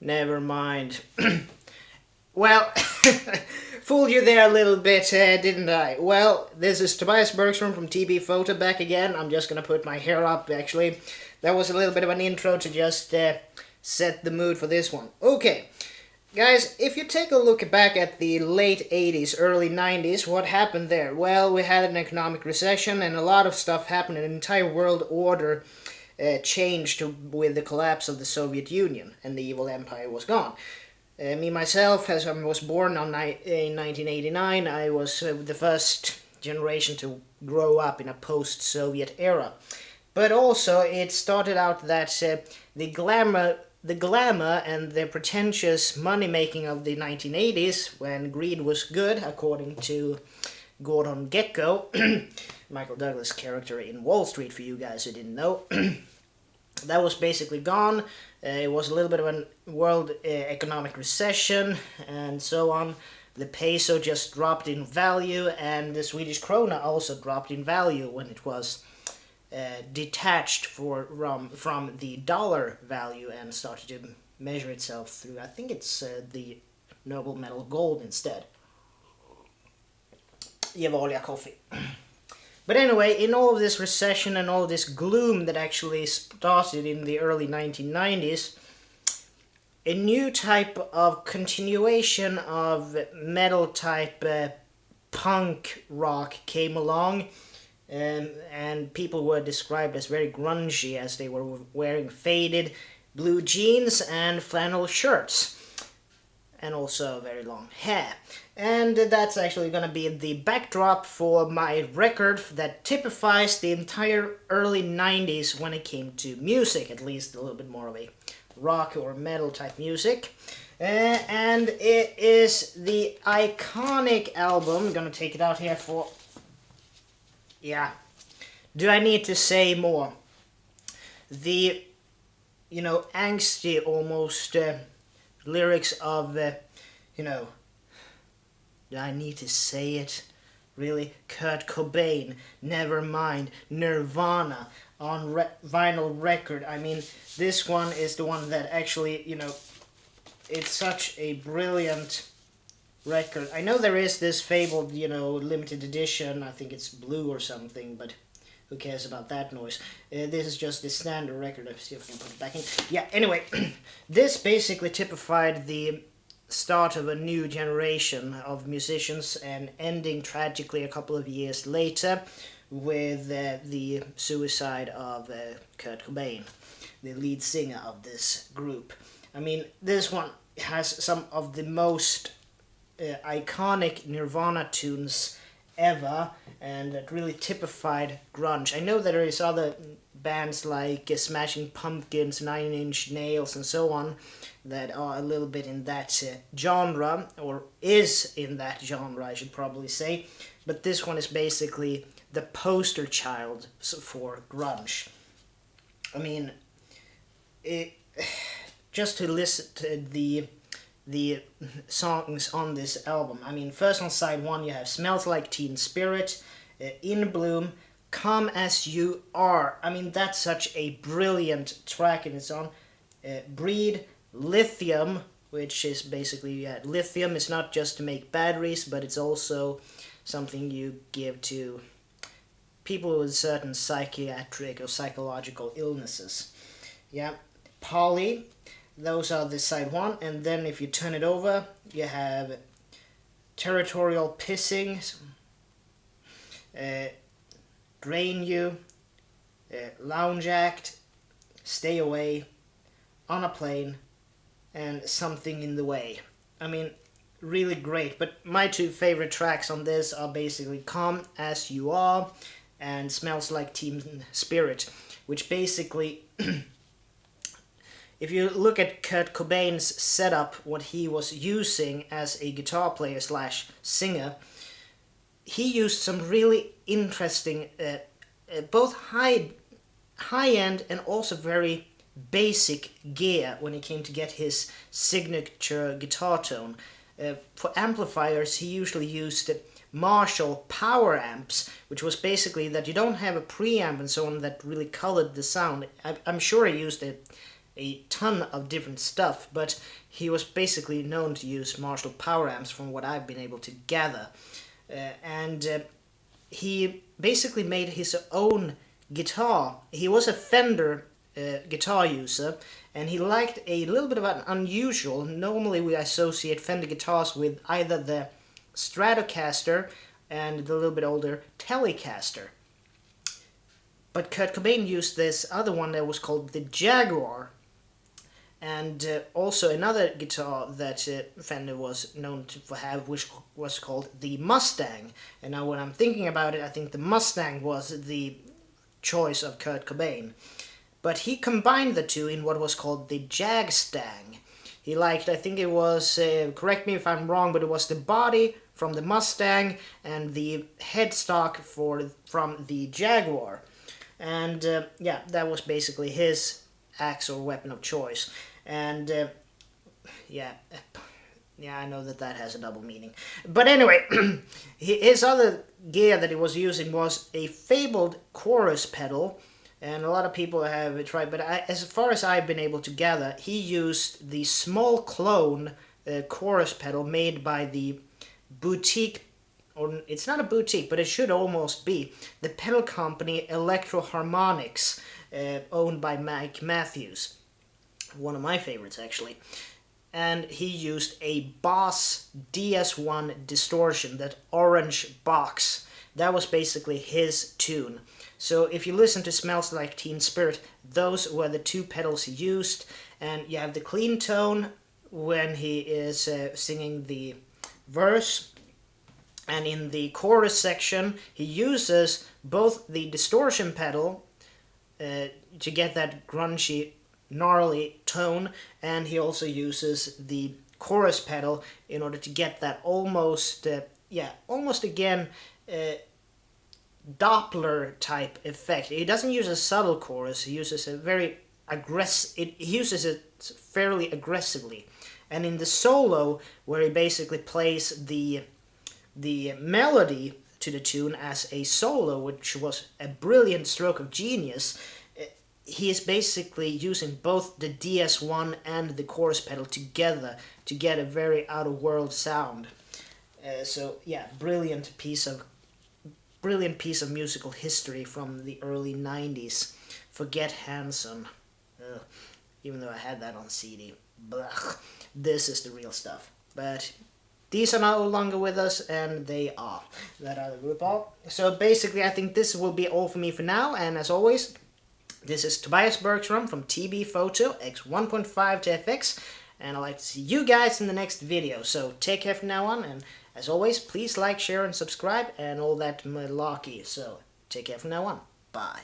Nevermind. Well, fooled you there a little bit, didn't I? Well, this is Tobias Bergstrom from T.B.Photo back again. I'm just gonna put my hair up, actually. That was a little bit of an intro to just set the mood for this one. Okay, guys, if you take a look back at the late 80s, early 90s, what happened there? Well, we had an economic recession and a lot of stuff happened. An entire world order changed with the collapse of the Soviet Union, and the evil empire was gone. Me myself, as I was born in 1989, I was the first generation to grow up in a post-Soviet era. But also, it started out that the glamour and the pretentious money-making of the 1980s, when greed was good, according to Gordon Gekko, Michael Douglas' character in Wall Street, for you guys who didn't know. That was basically gone. It was a little bit of a world economic recession and so on. The peso just dropped in value, and the Swedish krona also dropped in value when it was detached from the dollar value and started to measure itself through, I think it's the noble metal gold instead. Gevalia coffee. But anyway, in all of this recession and all this gloom that actually started in the early 1990s, a new type of continuation of metal type punk rock came along, and people were described as very grungy as they were wearing faded blue jeans and flannel shirts, and also very long hair. And that's actually going to be the backdrop for my record that typifies the entire early 90s when it came to music, at least a little bit more of a rock or metal type music. And it is the iconic album. I'm going to take it out here for... Yeah. Do I need to say more? The, angsty almost lyrics of, do I need to say it? Really? Kurt Cobain, Nevermind, Nirvana on vinyl record. I mean, this one is the one that actually, it's such a brilliant record. I know there is this fabled, limited edition. I think it's blue or something, but who cares about that noise? This is just the standard record. Let's see if I can put it back in. Yeah, anyway, this basically typified the start of a new generation of musicians, and ending tragically a couple of years later with the suicide of Kurt Cobain, the lead singer of this group. I mean, this one has some of the most iconic Nirvana tunes ever, and that really typified grunge. I know that there is other bands like Smashing Pumpkins, Nine Inch Nails, and so on that are a little bit in that genre, or is in that genre, I should probably say. But this one is basically the poster child for grunge. I mean, just to listen to the songs on this album. I mean, first on side one you have Smells Like Teen Spirit, In Bloom, Come As You Are. I mean, that's such a brilliant track in its own. Breed, Lithium, which is basically, lithium is not just to make batteries, but it's also something you give to people with certain psychiatric or psychological illnesses. Yeah, Polly, those are the side one, and then if you turn it over, you have Territorial Pissing, Drain You, Lounge Act, Stay Away, On a Plane, and Something in the Way. I mean, really great, but my two favorite tracks on this are basically Come As You Are and Smells Like Teen Spirit, which basically... If you look at Kurt Cobain's setup, what he was using as a guitar player slash singer, he used some really interesting, both high-end and also very basic gear when it came to get his signature guitar tone. For amplifiers, he usually used Marshall power amps, which was basically that you don't have a preamp and so on that really colored the sound. I'm sure he used a ton of different stuff, but he was basically known to use Marshall power amps from what I've been able to gather. And he basically made his own guitar. He was a Fender guitar user, and he liked a little bit of an unusual. Normally we associate Fender guitars with either the Stratocaster and the little bit older Telecaster. But Kurt Cobain used this other one that was called the Jaguar, and also another guitar that Fender was known to have, which was called the Mustang. And now when I'm thinking about it, I think the Mustang was the choice of Kurt Cobain. But he combined the two in what was called the Jag-Stang. He liked, I think it was, correct me if I'm wrong, but it was the body from the Mustang and the headstock from the Jaguar. And yeah, that was basically his axe or weapon of choice. And yeah, I know that has a double meaning. But anyway, his other gear that he was using was a fabled chorus pedal. And a lot of people have tried, but as far as I've been able to gather, he used the small clone chorus pedal made by the boutique, or it's not a boutique, but it should almost be, the pedal company Electro Harmonix, owned by Mike Matthews. One of my favorites, actually. And he used a Boss DS1 distortion, that orange box. That was basically his tune. So if you listen to Smells Like Teen Spirit, those were the two pedals he used. And you have the clean tone when he is singing the verse. And in the chorus section, he uses both the distortion pedal to get that grungy, gnarly tone, and he also uses the chorus pedal in order to get that almost again, Doppler type effect. He doesn't use a subtle chorus, he uses a very aggressive, he uses it fairly aggressively. And in the solo, where he basically plays the melody to the tune as a solo, which was a brilliant stroke of genius, he is basically using both the DS1 and the chorus pedal together to get a very out-of-world sound. So yeah, brilliant piece of musical history from the early 90s. Forget Hanson. Even though I had that on CD. Blech. This is the real stuff. But these are no longer with us, and they are. That other group are. So basically, I think this will be all for me for now, and as always, this is Tobias Bergstrom from T.B.Photo X1.5 to FX, and I'd like to see you guys in the next video. So take care from now on, and as always, please like, share, and subscribe, and all that malarkey. So take care from now on. Bye.